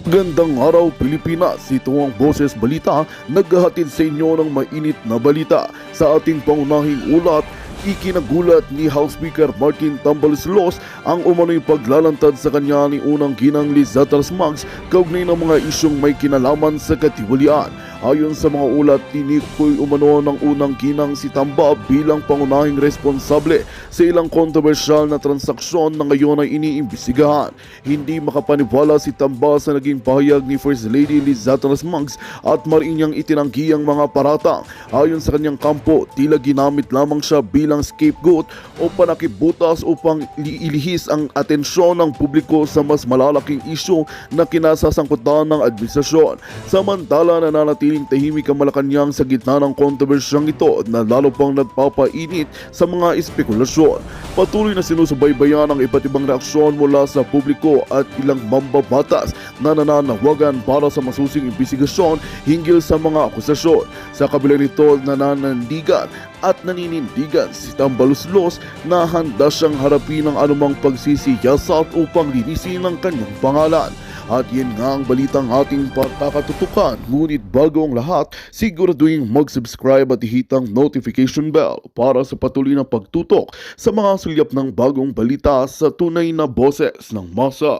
Gandang araw Pilipinas, ito ang Boses Balita, naghahatid sa inyo ng mainit na balita. Sa ating pangunahing ulat, ikinagulat ni House Speaker Martin Tambaloslos ang umano'y paglalantad sa kanya ni unang ginang Liz Mags kaugnay ng mga isyong may kinalaman sa katiwalian. Ayon sa mga ulat, tinikoy umano ng unang ginang si Tamba bilang pangunahing responsable sa ilang kontrobersyal na transaksyon na ngayon ay iniimbestigahan. Hindi makapaniwala si Tamba sa naging pahayag ni First Lady Liz Mags at mariinyang itinanggi ang mga paratang. Ayon sa kanyang kampo, tila ginamit lamang siya bilang scapegoat o panakibutas upang ilihis ang atensyon ng publiko sa mas malalaking isyu na kinasasangkutan ng administrasyon. Samantala, nananatiling tahimik ang Malacanang sa gitna ng kontrobersyang ito na lalo pang nagpapainit sa mga espekulasyon. Patuloy na sinusubaybayan ang iba't ibang reaksyon mula sa publiko at ilang mambabatas na nananawagan para sa masusing imbestigasyon hinggil sa mga akusasyon. Sa kabila nito, nananandigan at naninindigan si Tambaloslos na handa siyang harapin ang anumang pagsisiyasat upang linisin ang kanyang pangalan. At yan nga ang balitang ating pagkakatutukan. Ngunit bago ang lahat, siguraduhin mag-subscribe at ihit ang notification bell para sa patuloy na pagtutok sa mga sulyap ng bagong balita sa tunay na boses ng masa.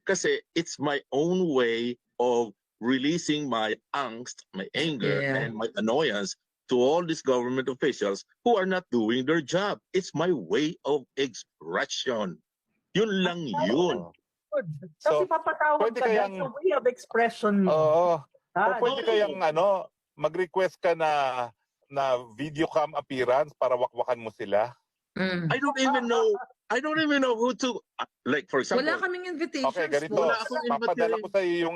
Kasi it's my own way of releasing my angst, my anger, and my annoyance to all these government officials who are not doing their job. It's my way of expression. Yun lang yun. Kasi So, papatawag pwede ka kayang- dahil sa way of expression mo. Oo. O Ah, pwede kayang mag-request ka na video cam appearance para wakwakan mo sila. I don't even know who to, like for example, Wala kaming invitations. Okay, ganito. Wala akong Papadala ko sa iyo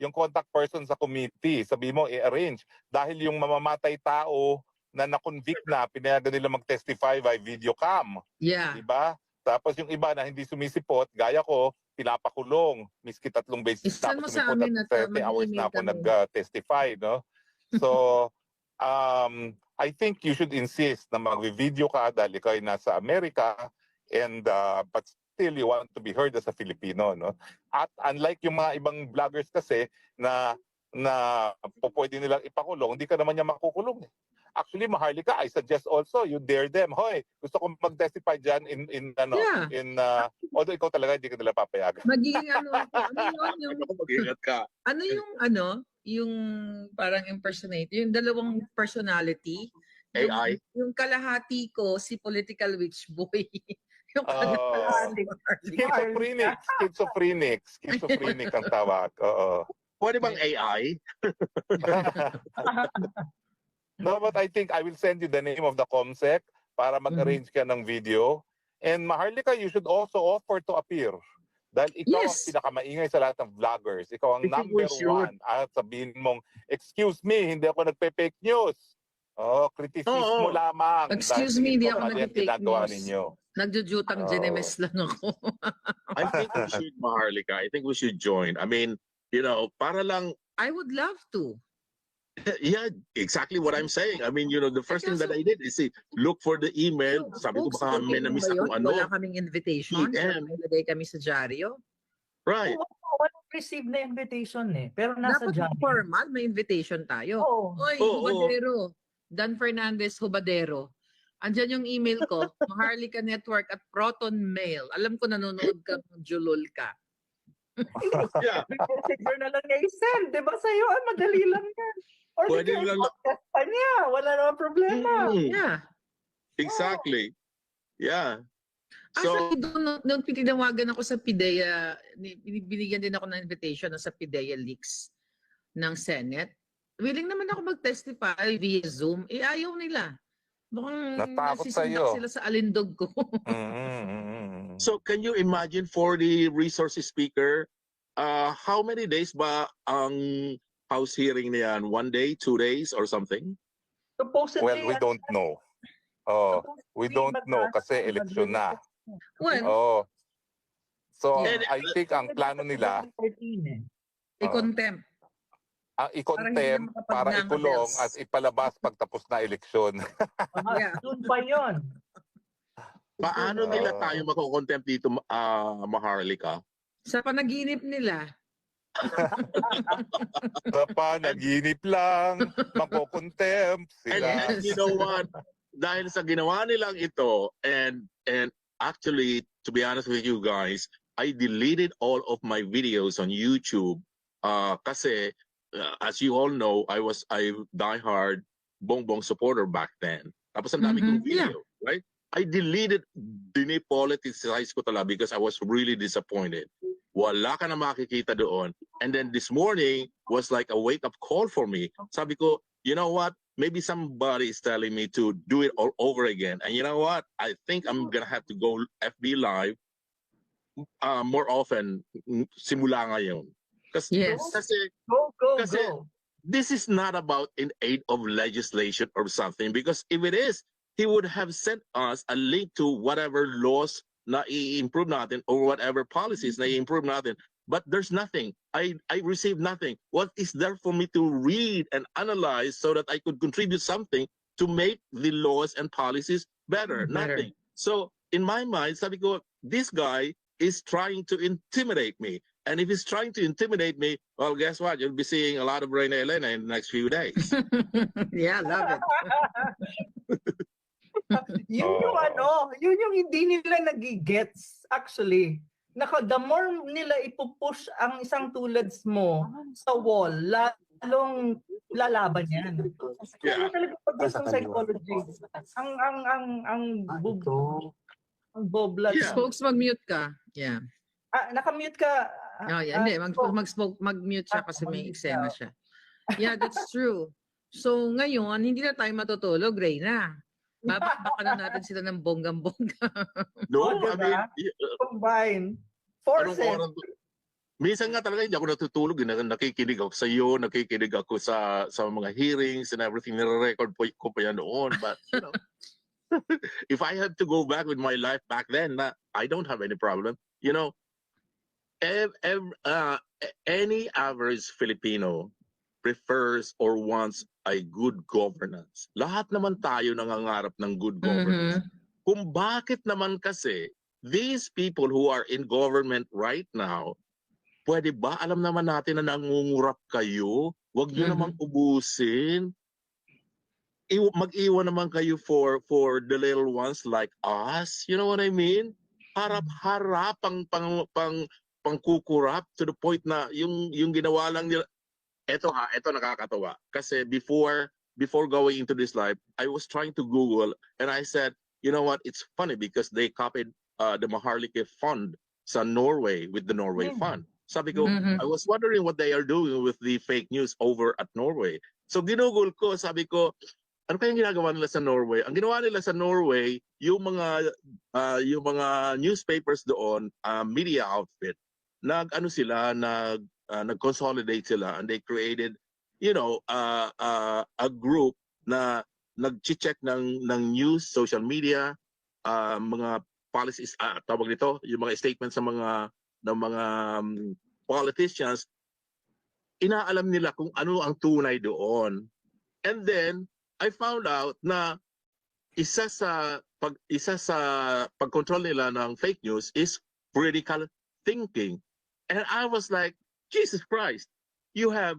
yung contact person sa committee. Sabi mo, i-arrange. Dahil yung mamamatay tao na na-convict na, pinayagan nila mag-testify by video cam. Yeah. Diba? Tapos yung iba na hindi sumisipot, gaya ko, pinapakulong. Miski 3 beses na Isan ako mo sa sumipot amin at at 30 hours na ako mag-email kami. nag-testify. No? So, I think you should insist na mag-video ka dahil ikaw ay nasa Amerika and but still you want to be heard as a Filipino, no? At unlike yung mga ibang vloggers kasi na pwede nilang ipakulong, hindi ka naman niya makukulong. Actually, Maharlika, I suggest also you dare them. Hoy, gusto kong mag-testify diyan although ikaw talaga hindi ka nila papayagan. Magiging ano yun, Ako mag-ingat ka. yung parang impersonator, yung dalawang personality. AI? Yung kalahati ko, si political witch boy. Yung Schizophrenic ang tawag. Oo. Pwede bang AI? No, but I think I will send you the name of the COMSEC para mag-arrange ka ng video. And Maharlika, you should also offer to appear. Dahil ikaw ang Yes. pinakamaingay sa lahat ng vloggers. Ikaw ang I think we number should. 1. At sabihin mong, excuse me, hindi ako nagpe-fake news. Kritisismo Oo. lamang. Excuse Dahil me, hindi ito ako mali ang nagpe-fake ginagawa news. ninyo. Nagjujutang Oh. Genemes lang ako. I think we should, Maharlika. I think we should join. I mean, para lang, I would love to. yeah, exactly what I'm saying. I mean, the first thing that I did is look for the email. Sabi ko, Folks, baka okay may lang na-miss ba yun? akong ano. Wala kaming invitation. PM. May ilagay kami sa dyaryo. Right. Walang receive na invitation Pero nasa Dapat job. formal, may invitation tayo. Oo. Oy, Oo. Hubadero. Dan Fernandez Hubadero. Andyan yung email ko, Maharlika Network at Proton Mail. Alam ko nanonood ka, julol ka. Yeah. Messenger na lang niya i-send. Diba sa'yo? Madali lang yan. Or Pwede di kaya lang- podcast pa niya. Wala naman problema. Mm, Yeah. exactly. Yeah. So, Actually, doon tinawagan ako sa PIDEA, binigyan din ako ng invitation sa PIDEA Leaks ng Senate. Willing naman ako mag-testify via Zoom. Ayaw nila. Mukhang Natakot nasisundak sa'yo. sila sa alindog ko. so can you imagine for the resources speaker, how many days ba ang House hearing na yan? 1 day, 2 days, or something? Supposedly, Well, we don't know. We don't know kasi eleksyon na. Well, So, Yeah. I think ang plano nila, contempt. i-contempt, para ikulong at ipalabas pagtapos na eleksyon. Yeah. Doon pa yun. Paano nila tayo makukontempt dito, Maharlika? Sa panaginip nila. Sa panaginip lang, makukontempt And, sila. and you know what? Dahil sa ginawa nilang ito, and actually, to be honest with you guys, I deleted all of my videos on YouTube kasi as you all know, I diehard Bongbong supporter back then. Tapos ang dami kong video, right? I deleted, dinipoliticize ko talaga because I was really disappointed. Wala ka na makikita doon. And then this morning was like a wake-up call for me. Sabi ko, you know what? Maybe somebody is telling me to do it all over again. And you know what? I think I'm gonna have to go FB Live more often simula ngayon. Kasi, Yes. Go. this is not about in aid of legislation or something, because if it is, he would have sent us a link to whatever laws na i-improve natin or whatever policies na i-improve natin. But there's nothing. I received nothing. What is there for me to read and analyze so that I could contribute something to make the laws and policies better? Nothing. So in my mind, sabi ko, this guy is trying to intimidate me. And if he's trying to intimidate me, well, guess what? You'll be seeing a lot of Reyna Elena in the next few days. Yeah, love it. Yun yung hindi nila nagigets actually. The more nila ipupush ang isang tulads mo sa wall, lalong lalaban yan. Yeah. Kaya talaga pag sa psychology. Ang bobla. Yeah. Spokes, mag-mute ka. Yeah. Nakamute ka. Oh, yeah. Hindi, mag-mute siya kasi may eksena siya. Yeah, that's true. So ngayon, hindi na tayo matutulog, Reyna. Babakbakan na natin sila ng bonggang-bongga. No, Diba? I mean, Combine. Forces. Minsan nga talaga hindi ako natutulog. Nakikinig ako sa iyo, nakikinig ako sa mga hearings and everything. Nire-record ko pa yan noon. But, you know, if I had to go back with my life back then, I don't have any problem. You know, any average Filipino prefers or wants a good governance. Lahat naman tayo nangangarap ng good governance. Kung bakit naman kasi these people who are in government right now, pwede ba? Alam naman natin na nangungurap kayo. Huwag nyo namang ubusin. Mag-iwan naman kayo for the little ones like us. You know what I mean? Harap-harap pangkukurap to the point na yung ginawa lang nila. Ito nakakatawa. Kasi before going into this live, I was trying to Google and I said, you know what? It's funny because they copied the Maharlika Fund sa Norway with the Norway Fund. Sabi ko, I was wondering what they are doing with the fake news over at Norway. So ginugol ko, sabi ko, ano kayang ginagawa nila sa Norway? Ang ginawa nila sa Norway, yung mga newspapers doon, media outfit, nag-consolidate sila and they created, you know, a group na nag-check ng news, social media, mga policies, tawag nito, yung mga statements ng mga politicians, inaalam nila kung ano ang tunay doon. And then I found out na isa sa pag-control nila ng fake news is critical thinking. And I was like, Jesus Christ, you have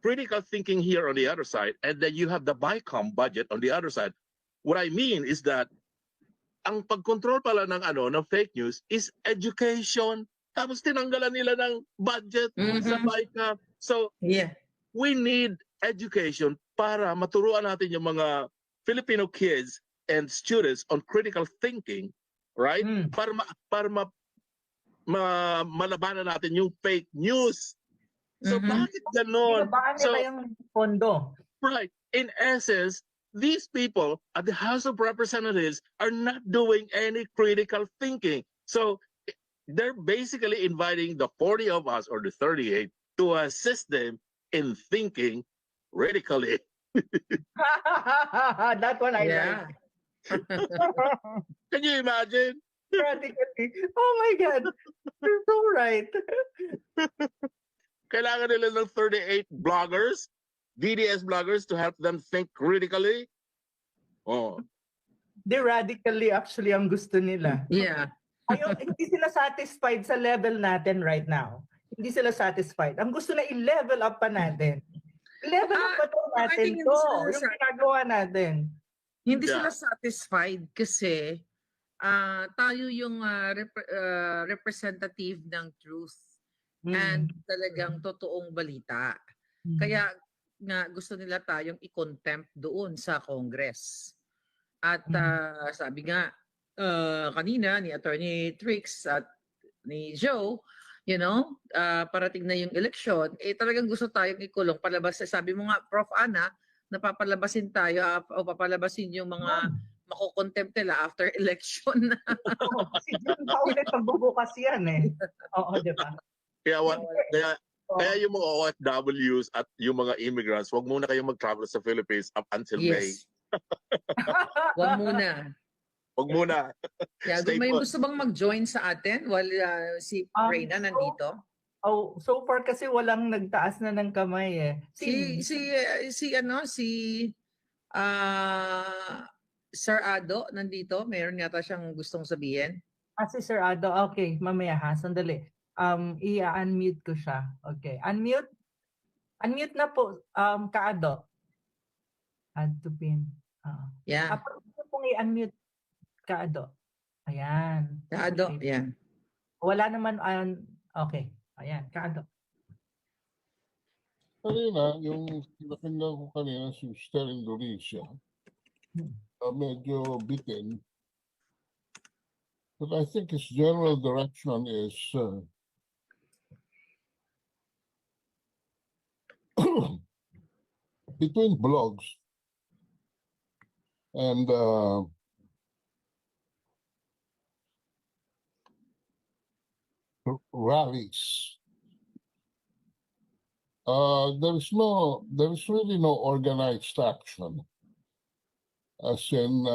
critical thinking here on the other side, and then you have the BICOM budget on the other side. What I mean is that ang pag-control pala ng fake news is education. Tapos tinanggalan nila ng budget sa BICOM. So we need education para maturuan natin yung mga Filipino kids and students on critical thinking, right? Para malabanan natin yung fake news. So bakit ganon? So, yung pondo. Right. In essence, these people at the House of Representatives are not doing any critical thinking. So they're basically inviting the 40 of us or the 38 to assist them in thinking radically. That one I like. Can you imagine? Radically. Oh my God. You're so right. Kailangan nila ng 38 bloggers, DDS bloggers to help them think critically. Oh, Di radically actually ang gusto nila. Yeah. Hindi sila satisfied sa level natin right now. Hindi sila satisfied. Ang gusto na i-level up pa natin. Level up pa daw I natin think hindi to. sila Yung sa- ginagawa natin. Hindi Yeah. sila satisfied kasi tayo yung representative ng truth and talagang totoong balita. Kaya nga gusto nila tayong i-contempt doon sa Congress. At sabi nga kanina ni Attorney Trix at ni Joe, parating na yung eleksyon, talagang gusto tayong ikulong. Palabas, sabi mo nga, Prof. Ana, napapalabasin tayo o papalabasin yung mga makukontempt nila after election na. Kasi June pa ulit pagbubukas yan eh. Oo, di ba? Kaya yung mga OFWs at yung mga immigrants, wag muna kayong mag-travel sa Philippines up until May. Yes. Wag muna. Wag muna. Yeah, Stay may put. gusto bang mag-join sa atin while si Reyna nandito? So far kasi walang nagtaas na ng kamay eh. Si Sir Ado nandito, meron yata siyang gustong sabihin. Si Sir Ado, okay, mamaya ha, sandali. I-unmute ko siya. Okay, unmute. Unmute na po, Kaado. Add to pin. Yeah. Pwede pong i-unmute, Kaado. Ayan. Ado, Okay. yeah. Wala naman, okay. Ayan, Kaado. Kanina, yung pinakinggan ko kanina si Mr. Indonesia, medyo bitin. But I think his general direction is between blogs and rallies. There is really no organized action, as in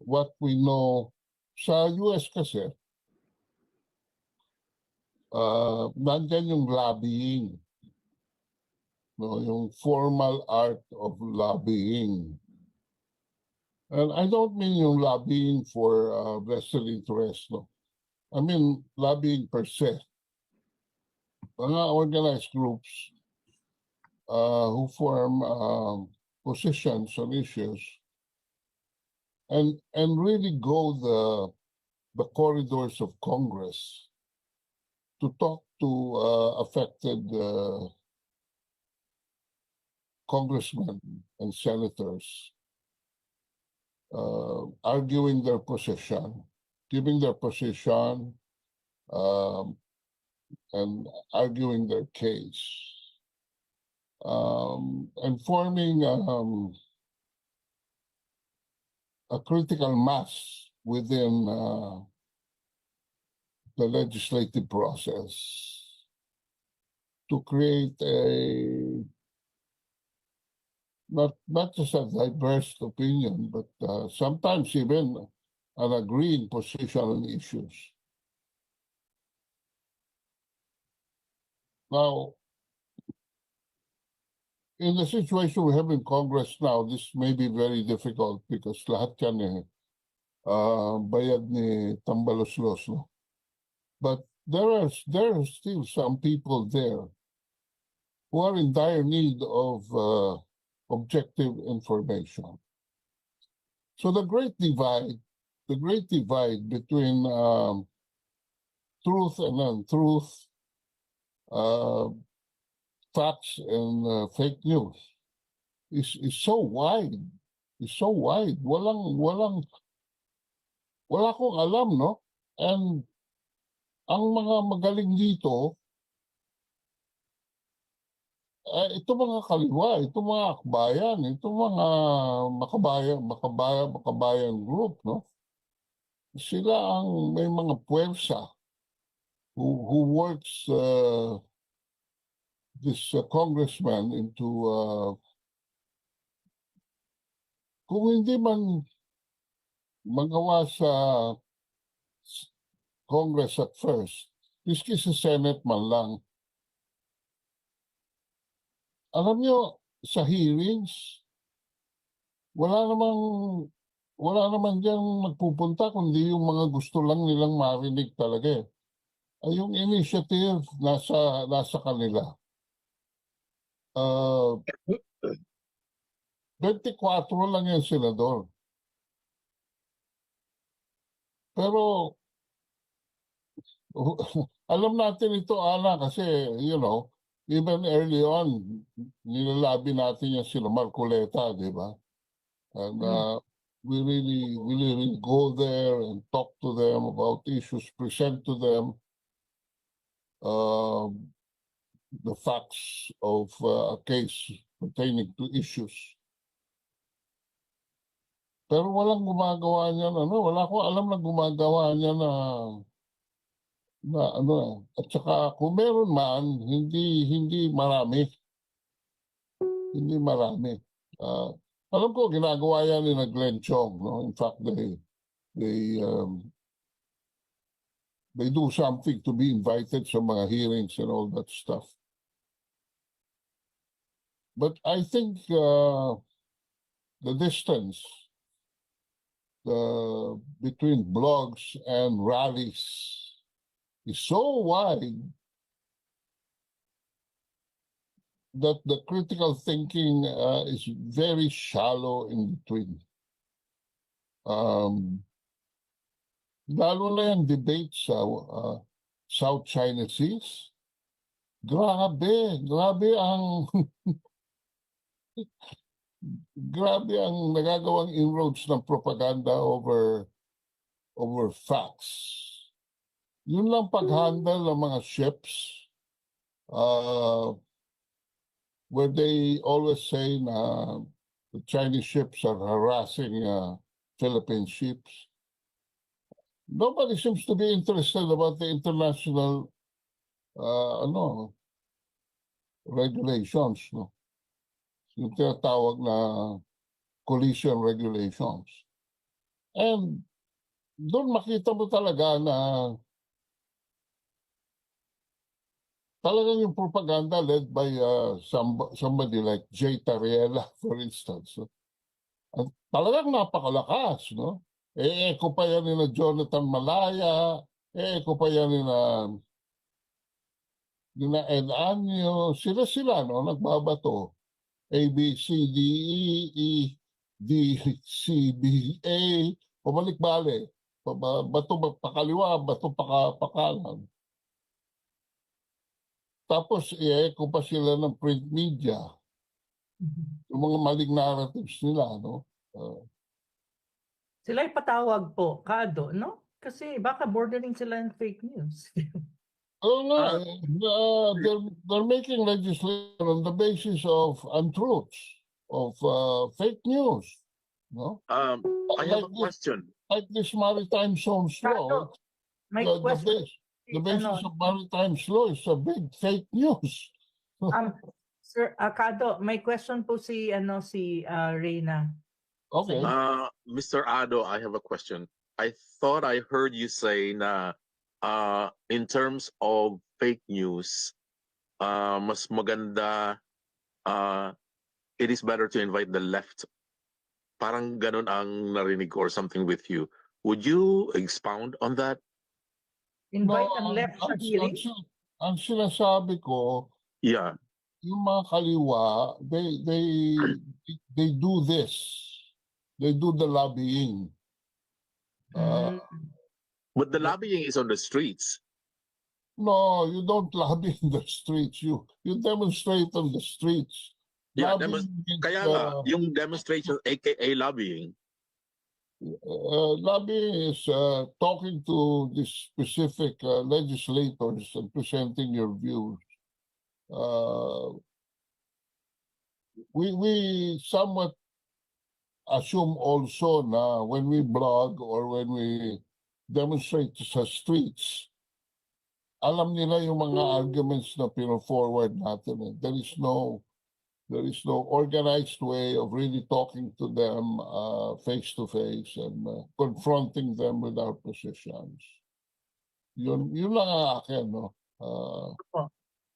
what we know sa US kasi. Nandyan yung lobbying, no, yung formal art of lobbying. And I don't mean yung lobbying for vested interest, no. I mean lobbying per se. Mga organized groups who form positions on issues and really go the corridors of Congress to talk to affected congressmen and senators, arguing their position, giving their position, and arguing their case, and forming a critical mass within the legislative process to create not just a diverse opinion, but sometimes even an agreeing position on issues. Now, in the situation we have in Congress now, this may be very difficult because lahat yan bayad ni Tambaluslos, no? But there are still some people there who are in dire need of objective information. So the great divide between truth and untruth, facts and fake news is so wide. It's so wide. Wala akong alam, no? And ang mga magaling dito, ito mga kaliwa, ito mga akbayan, ito mga makabayan group, no? Sila ang may mga puwersa who works this congressman into kung hindi man magawa sa Congress at first, Miski sa Senate man lang. Alam nyo, sa hearings, wala naman dyan magpupunta kundi yung mga gusto lang nilang marinig talaga eh. Ay, yung initiative nasa kanila. 24 lang yung senador. Pero alam natin ito, Ana, kasi, even early on, nilalabi natin yung sila Marcoleta, di ba? And we really go there and talk to them about issues, present to them the facts of a case pertaining to issues. Pero walang gumagawa niya wala akong alam na gumagawa niya na at saka kung meron man, hindi marami. Hindi marami. Alam ko, ginagawa yan ni Glenn Chong, no? In fact, they do something to be invited sa mga hearings and all that stuff. But I think the distance between blogs and rallies is so wide that the critical thinking is very shallow in between. Lalo na yung debate sa South China Seas. Grabe ang grabe ang nagagawang inroads ng propaganda over facts. Yun lang pag-handle ng mga ships where they always say na the Chinese ships are harassing Philippine ships. Nobody seems to be interested about the international regulations, no? Yung tinatawag na collision regulations. And doon makita mo talaga na talagang yung propaganda led by somebody like Jay Tariela, for instance. At talagang napakalakas, no? Eko pa yan ni Jonathan Malaya, eko pa yan ni Ed Anyo, sila, no? Nagbabato. A, B, C, D, E, D, C, B, A, pabalik-balik. Bato pakaliwa, bato pakanan. Tapos, i-echo pa sila ng print media. Yung mga maling narratives nila, no? Sila ipatawag po, Kado, no? Kasi baka bordering sila ng fake news. They're making legislation on the basis of untruths, of fake news, no? I have a question. Like this maritime zones law, My question. the basis of maritime law is a big fake news. Sir Kado, may question po si Reyna. Okay. Mr. Ado, I have a question. I thought I heard you say na in terms of fake news, mas maganda, it is better to invite the left. Parang ganun ang narinig ko or something with you. Would you expound on that? Invite ang left sa hearing? Ang sinasabi ko, Yeah. yung mga kaliwa, they do this. They do the lobbying. But the lobbying is on the streets. No, you don't lobby in the streets. You demonstrate on the streets. Yeah, Lobbying yung demonstration, aka lobbying. Lobbying is talking to the specific legislators and presenting your views. We somewhat assume also na when we blog or when we demonstrate sa streets, alam nila yung mga arguments na pino-forward natin. There is no organized way of really talking to them face to face and confronting them with our positions. Yun lang ang akin, no? Opo.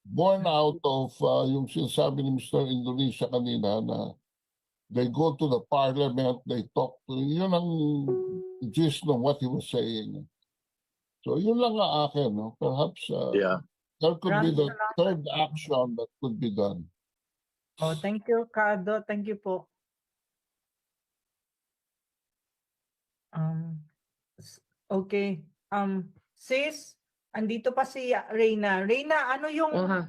Born out of yung sinasabi ni Mr. Indonesia kanina na they go to the parliament, they talk to, yun ang gist ng what he was saying. So yun lang ang akin, no? Perhaps Yeah. there could be the Maraming third action that could be done. Oh, thank you, Kado. Thank you po. Okay. Sis, andito pa si Reyna. Reyna, ano yung Oha.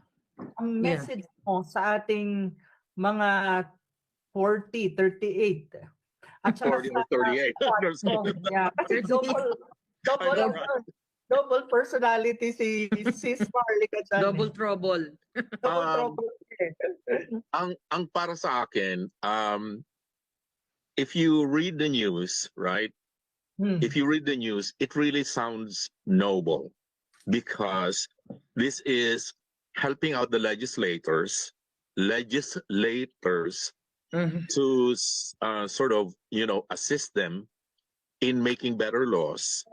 ang Yeah. message mo sa ating mga 40, 38? At saka 40 or 38. yeah, kasi double personality si Sis Marlica dyan. Double trouble. Double Um, trouble. ang para sa akin, if you read the news, right? If you read the news, it really sounds noble because this is helping out the legislators Mhm. to sort of, assist them in making better laws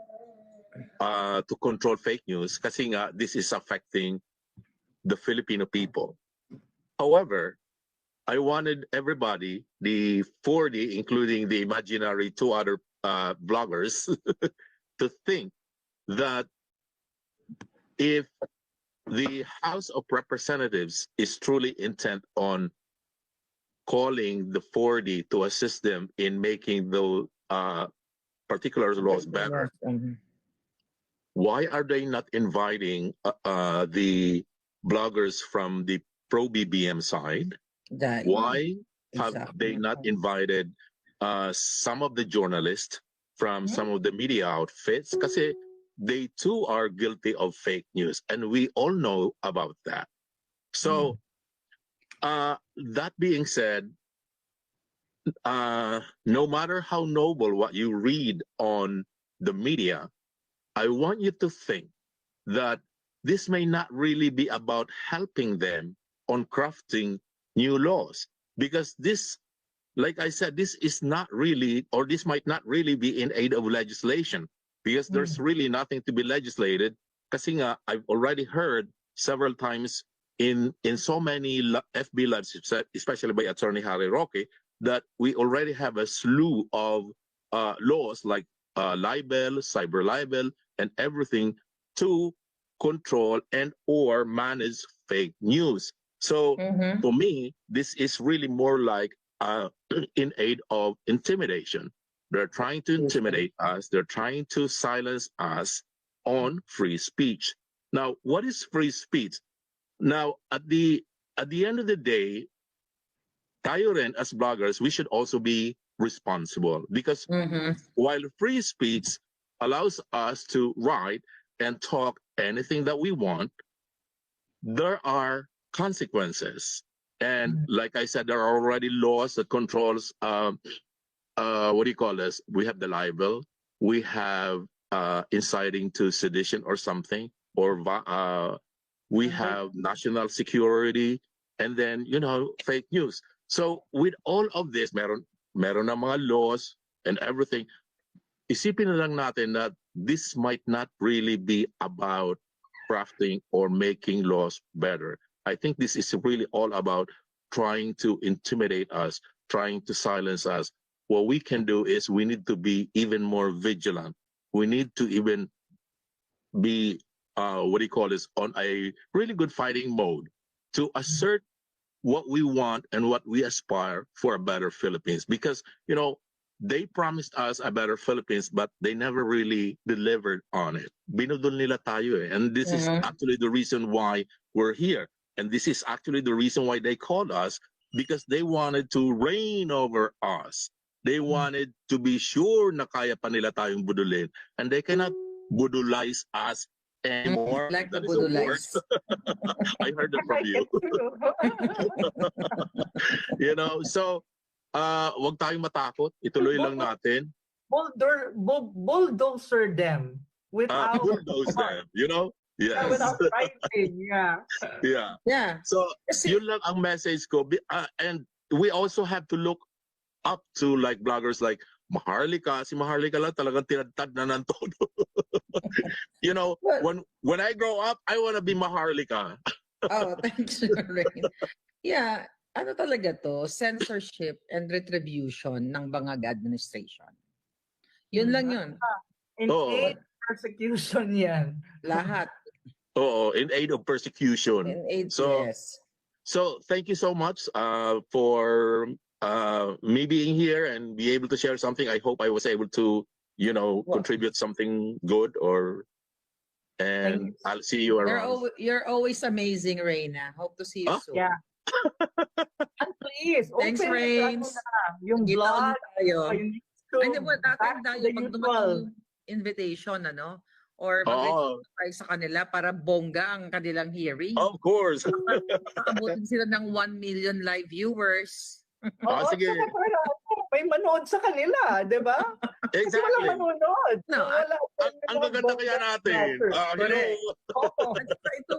to control fake news kasi nga this is affecting the Filipino people. However, I wanted everybody, the 40, including the imaginary two other bloggers, to think that if the House of Representatives is truly intent on calling the 40 to assist them in making the particular laws better, Mhm. why are they not inviting the bloggers from the pro-BBM side? That- Why have Exactly. they not invited some of the journalists from some of the media outfits? Kasi they too are guilty of fake news, and we all know about that. So, that being said, no matter how noble what you read on the media, I want you to think that this may not really be about helping them on crafting new laws, because this, like I said, this is not really, or this might not really be in aid of legislation, because there's really nothing to be legislated. Kasi nga, I've already heard several times in so many FB lives, especially by Attorney Harry Roque, that we already have a slew of laws like libel, cyber libel, and everything to control and or manage fake news. So Mhm. for me, this is really more like in aid of intimidation. They're trying to intimidate us. They're trying to silence us on free speech. Now, what is free speech? Now, at the end of the day, tayo rin as bloggers, we should also be responsible, because Mhm. while free speech allows us to write and talk anything that we want, there are consequences. And like I said, there are already laws that controls what do you call this? We have the libel, we have inciting to sedition or something, or we have national security, and then fake news. So with all of this, meron na mga laws and everything. Isipin na lang natin that this might not really be about crafting or making laws better. I think this is really all about trying to intimidate us, trying to silence us. What we can do is we need to be even more vigilant. We need to even be, on a really good fighting mode to assert what we want and what we aspire for a better Philippines. Because, they promised us a better Philippines, but they never really delivered on it. Binudol nila tayo eh. And this is actually the reason why we're here. And this is actually the reason why they called us, because they wanted to reign over us. They wanted to be sure na kaya pa nila tayong budulin. And they cannot budulize us anymore. Like the That is a word. budulize. I heard that from you. So wag tayong matakot. Ituloy lang natin. Bulldozer them without Bulldoze them, Yes. without fighting. Yeah. Yeah. Yeah. So, Kasi- yun lang ang message ko. And we also have to look up to like bloggers like Maharlika, si Maharlika lang talagang tinadtad na ng todo. You know, Well- when I grow up, I want to be Maharlika. Oh, thanks, Rain. Yeah, ano talaga to? Censorship and retribution ng Bangag administration. Yun lang yun. In Oo. aid persecution yan. Lahat. Oo, in aid of persecution. In aid, So- yes. So thank you so much for me being here and be able to share something. I hope I was able to, Well- contribute something good and I'll see you around. You're always amazing, Reina. Hope to see you Huh? soon. Yeah. And please, Thanks, open Rains. yung Kita-on blog, tayo. yung YouTube, Ay, di ba, back natin to tayo the pag usual. dumating yung invitation, ano? Or Oo, mag-register tayo sa kanila para bongga ang kanilang hearing. of course. Nakabutin sila ng 1 million live viewers. Oo, sige. tsaka para may manood sa kanila, di ba? Kasi walang Exactly. manonood. No, Wala, Ang gaganda kaya natin. Correct. Oo. At saka ito,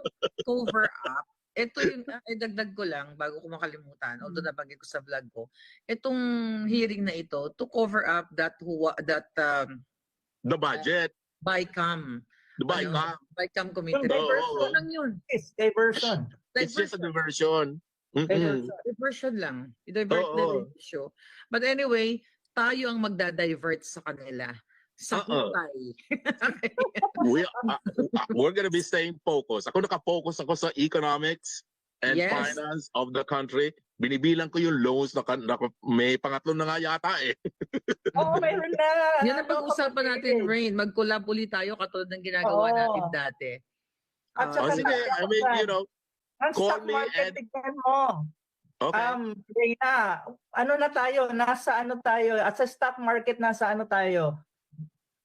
cover up. Ito yung, idagdag ko lang bago ko makalimutan, although nabanggit ko sa vlog ko, itong hearing na ito, to cover up that The budget. BICAM. The Ano? BICAM committee. Yung diversion. Ito lang yun. Diversion. It's just a diversion. Mm-mm. Diversion lang. I-divert Oo. na yung issue. But anyway, tayo ang magda-divert sa kanila. Sa hukay. We're gonna be staying focused. Ako naka-focus ako sa economics and Yes. finance of the country. Binibilang ko yung loans na may pangatlo na nga yata eh. Oo, meron na. Yan ang pag-usapan natin, Rain. Mag-collab ulit tayo katulad ng ginagawa Oo. natin dati. At Oh, saka sige, I mean, ang call stock me market, and- tignan mo. okay. Reina, ano na tayo? Nasa ano tayo? At sa stock market, nasa ano tayo?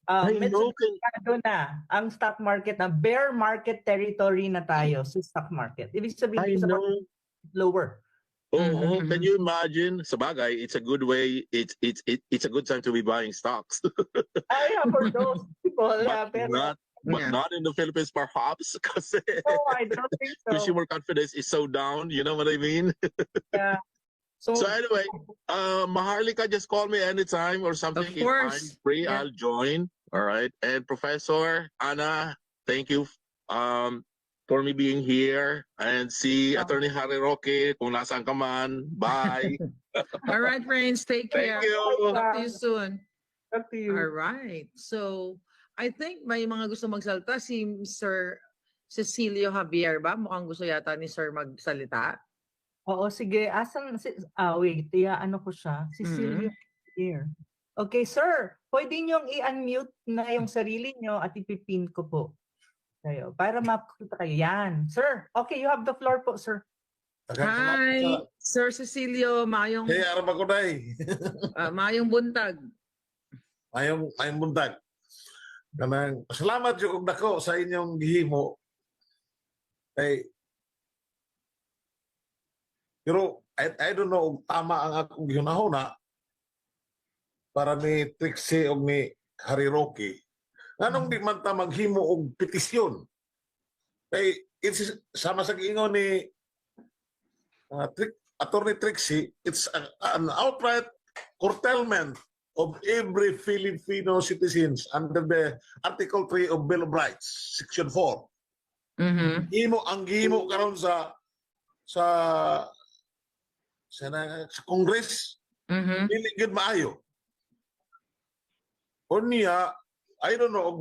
I Medyo know, delikado na ang stock market na bear market territory na tayo sa stock market. Ibig sabihin I sa know. lower. Oo, Mhm. can you imagine? Sa bagay, it's a good way. It's a good time to be buying stocks. Ay, for those people. Pero Yeah. Not in the Philippines perhaps kasi no, I don't think so. consumer confidence is so down. You know what I mean? Yeah. So anyway, Maharlika, just call me anytime or something. Of If I'm course. free, Yeah. I'll join. All right. And Professor Anna, thank you for me being here. And see Attorney Harry Roque kung nasaan ka man. Bye. All right, friends. Take care. Thank you. Talk to you soon. Talk to you. All right. So, I think may mga gusto magsalita. Si Sir Cecilio Javier ba? Mukhang gusto yata ni Sir magsalita. Oo, sige. Asan si wait, ano ko siya? Si Silvio here. Okay, sir. Pwede niyong i-unmute na yung sarili niyo at ipipin ko po kayo para makita kayo. Yan. Sir, okay, you have the floor po, sir. Hi, Sir Cecilio. Mayong, Hey, arama ko day. mayong buntag. Ayong buntag. Kanang salamat jud og dako sa inyong gihimo. Pero I don't know kung tama ang akong gihunahuna para ni Trixie o ni Harry Roque. Anong di man ta maghimo og petisyon? It's sama sa giingon ni Attorney Trixie, it's an outright curtailment of every Filipino citizens under the Article 3 of Bill of Rights, Section 4. Mhm. Ang gihimo karon sa Congress, Mhm. dili gyud maayo. O niya, I don't know,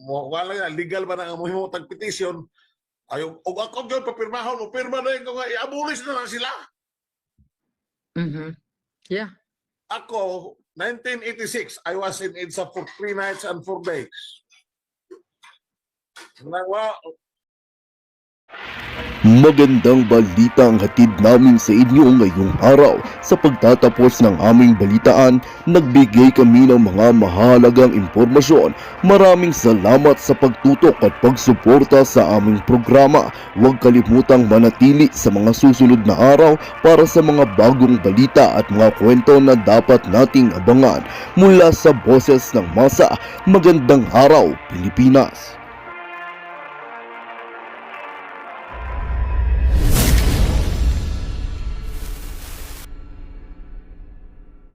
wala nga, legal ba na ang mohimo tag petition, ayaw, og ako gyud papirmahon, o pirma na yung nga, i-abolish na lang sila. Mhm. Yeah. Ako, 1986, I was in EDSA for 3 nights and 4 days. Magandang balita ang hatid namin sa inyo ngayong araw. Sa pagtatapos ng aming balitaan, nagbigay kami ng mga mahalagang impormasyon. Maraming salamat sa pagtutok at pagsuporta sa aming programa. Huwag kalimutang manatili sa mga susunod na araw para sa mga bagong balita at mga kwento na dapat nating abangan. Mula sa Boses ng Masa, magandang araw, Pilipinas!